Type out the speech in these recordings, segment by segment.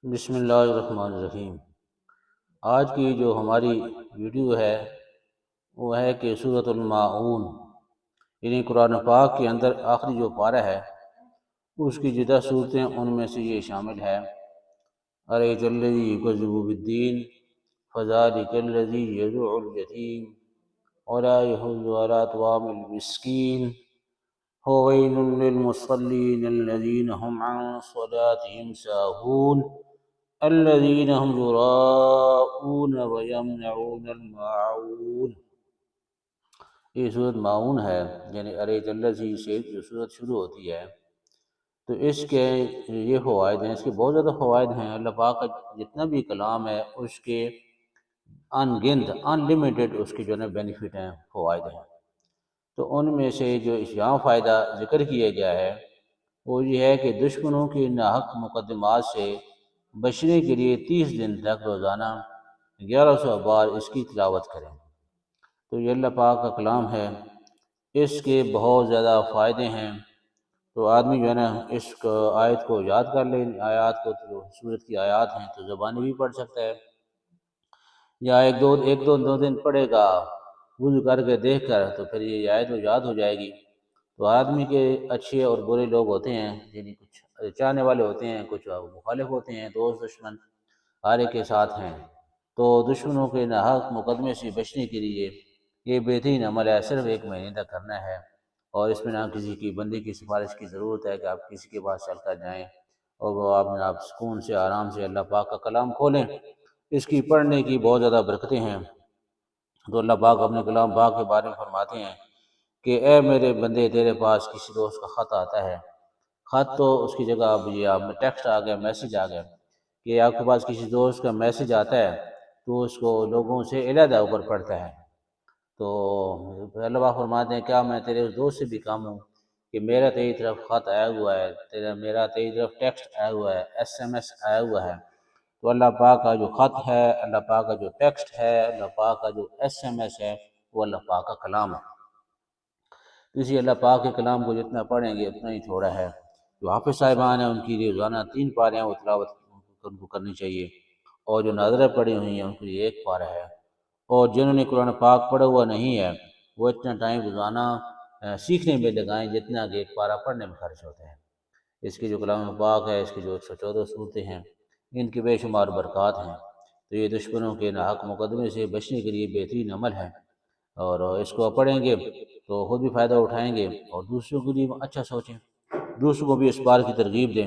بسم اللہ الرحمن الرحیم۔ آج کی جو ہماری ویڈیو ہے وہ ہے کہ سورۃ الماعون، یعنی قرآن پاک کے اندر آخری جو پارہ ہے اس کی جدہ صورتیں، ان میں سے یہ شامل ہے: ارأیت الذی یکذب بالدین فذلک الذی یدع الیتیم ولا یحض علی طعام المسکین فویل للمصلین الذین هم عن صلاتهم ساہون الذین هم یراؤون ویمنعون الماعون۔ یہ صورت معاون ہے، یعنی ارأیت الذی سے جو صورت شروع ہوتی ہے تو اس کے یہ فوائد ہیں، اس کے بہت زیادہ فوائد ہیں۔ اللہ پاک کا جتنا بھی کلام ہے اس کے ان گنت، ان لمیٹڈ اس کے جو ہے بینیفٹ ہیں، فوائد ہیں۔ تو ان میں سے جو یہاں فائدہ ذکر کیا گیا ہے وہ یہ ہے کہ دشمنوں کی ناحق مقدمات سے بچنے کے لیے 30 دن تک روزانہ 1100 بار اس کی تلاوت کریں۔ تو یہ اللہ پاک کا کلام ہے، اس کے بہت زیادہ فائدے ہیں۔ تو آدمی جو ہے نا اس آیت کو یاد کر لے، آیات کو، جو سورت کی آیات ہیں تو زبانی بھی پڑھ سکتا ہے، یا ایک دو دن پڑھے گا وضو کر کے دیکھ کر، تو پھر یہ آیت تو یاد ہو جائے گی۔ تو آدمی کے اچھے اور برے لوگ ہوتے ہیں، یعنی کچھ چاہنے والے ہوتے ہیں، کچھ مخالف ہوتے ہیں، دوست دشمن ہر ایک کے ساتھ ہیں۔ تو دشمنوں کے ناحق مقدمے سے بچنے کے لیے یہ بہترین عمل ہے، صرف 1 مہینے تک کرنا ہے، اور اس میں نہ کسی کی بندے کی سفارش کی ضرورت ہے کہ آپ کسی کے پاس چل کر جائیں، اور وہ آپ سکون سے آرام سے اللہ پاک کا کلام کھولیں۔ اس کی پڑھنے کی بہت زیادہ برکتیں ہیں۔ تو اللہ پاک اپنے کلام پاک کے بارے میں فرماتے ہیں کہ اے میرے بندے، تیرے پاس کسی دوست کا خط آتا ہے، خط تو اس کی جگہ اب یہ آپ میں ٹیکسٹ آ گیا، میسج آ گیا، کہ آپ کے پاس کسی دوست کا میسج آتا ہے تو اس کو لوگوں سے علیحدہ اوپر پڑھتا ہے۔ تو اللہ پاک فرماتے ہیں کیا میں تیرے اس دوست سے بھی کم ہوں کہ میرا تیری طرف خط آیا ہوا ہے، میرا تیری طرف ٹیکسٹ آیا ہوا ہے، SMS آیا ہوا ہے۔ تو اللہ پاک کا جو خط ہے، اللہ پاک کا جو ٹیکسٹ ہے، اللہ پاک کا جو SMS ہے، وہ اللہ پاک کا کلام ہے۔ اسی اللہ پاک کے کلام کو جتنا پڑھیں گے اتنا ہی تھوڑا ہے۔ جو حافظ صاحبان ہیں ان کی لیے روزانہ 3 پارے ہیں، وہ تلاوت ان کو کرنی چاہیے، اور جو ناظرہ پڑھی ہوئی ہیں ان کے لیے 1 پارہ ہے، اور جنہوں نے قرآن پاک پڑھا ہوا نہیں ہے وہ اتنا ٹائم روزانہ سیکھنے میں لگائیں جتنا کہ 1 پارہ پڑھنے میں خرچ ہوتا ہے۔ اس کی جو کلام پاک ہے، اس کی جو 114 صورتیں ہیں، ان کی بے شمار برکات ہیں۔ تو یہ دشمنوں کے ناحق مقدمے سے بچنے کے لیے بہترین عمل ہے، اور اس کو پڑھیں گے تو خود بھی فائدہ اٹھائیں گے اور دوسروں کو بھی اچھا سوچیں، دوسروں کو بھی اس بات کی ترغیب دیں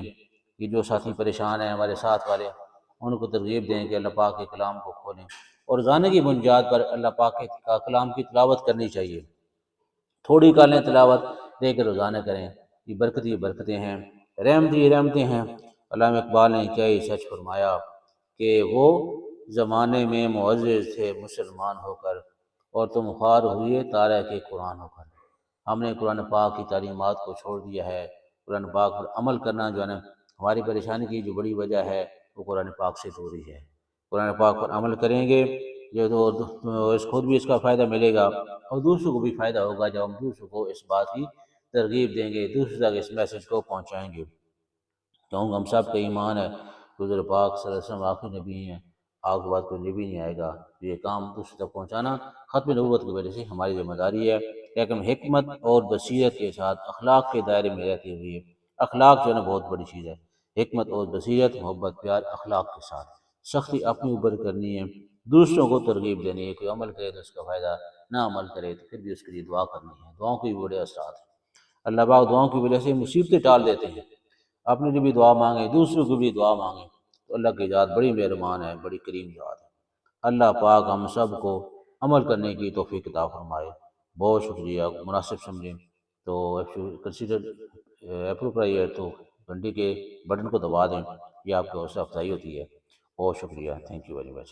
کہ جو ساتھی پریشان ہیں ہمارے ساتھ والے، ان کو ترغیب دیں کہ اللہ پاک کے کلام کو کھولیں، اور روزانہ کی بنیاد پر اللہ پاک کے کلام کی تلاوت کرنی چاہیے۔ تھوڑی کر لیں تلاوت، لیکن روزانہ کریں، یہ برکتیں ہیں، رحمتیں ہیں۔ علامہ اقبال نے کیا ہی سچ فرمایا کہ وہ زمانے میں معزز تھے مسلمان ہو کر، اور تم خوار ہوئے تارہ کے قرآن ہو کر۔ ہم نے قرآن پاک کی تعلیمات کو چھوڑ دیا ہے۔ قرآن پاک پر عمل کرنا جو ہے نا ہماری پریشانی کی جو بڑی وجہ ہے وہ قرآن پاک سے دوری ہے۔ قرآن پاک پر عمل کریں گے جو تو خود بھی اس کا فائدہ ملے گا، اور دوسروں کو بھی فائدہ ہوگا جب ہم دوسروں کو اس بات کی ترغیب دیں گے، دوسروں تک اس میسج کو پہنچائیں گے۔ کیونکہ ہم سب کا ایمان ہے حضور پاک صلی اللہ علیہ وسلم آخری نبی ہیں، آپ کے بعد کوئی نبی نہیں آئے گا۔ یہ کام دوسروں تک پہنچانا ختم نبوت کی وجہ سے ہماری ذمہ داری ہے، لیکن حکمت اور بصیرت کے ساتھ اخلاق کے دائرے میں رہتے ہوئے۔ اخلاق جو ہے نا بہت بڑی چیز ہے، حکمت اور بصیرت، محبت، پیار، اخلاق کے ساتھ سختی اپنے اوپر کرنی ہے، دوسروں کو ترغیب دینی ہے۔ کوئی عمل کرے تو اس کا فائدہ، نہ عمل کرے تو پھر بھی اس کے لیے دعا کرنی ہے۔ دعاؤں کے بھی بڑے اثرات ہیں۔ اللہ پاک دعاؤں کی وجہ سے مصیبتیں ٹال دیتے ہیں۔ اپنے لیے بھی دعا مانگیں، دوسروں کو بھی دعا مانگیں، تو اللہ کی ذات بڑی مہربان ہے، بڑی کریم ذات ہے۔ اللہ پاک ہم سب کو عمل کرنے کی توفیق عطا فرمائے۔ بہت شکریہ، مناسب سمجھیں تو کنسیڈر اپروپرائٹ تو گھنٹی کے بٹن کو دبا دیں، یہ آپ کی حوصلہ افزائی ہوتی ہے۔ بہت شکریہ، تھینک یو ویری مچ۔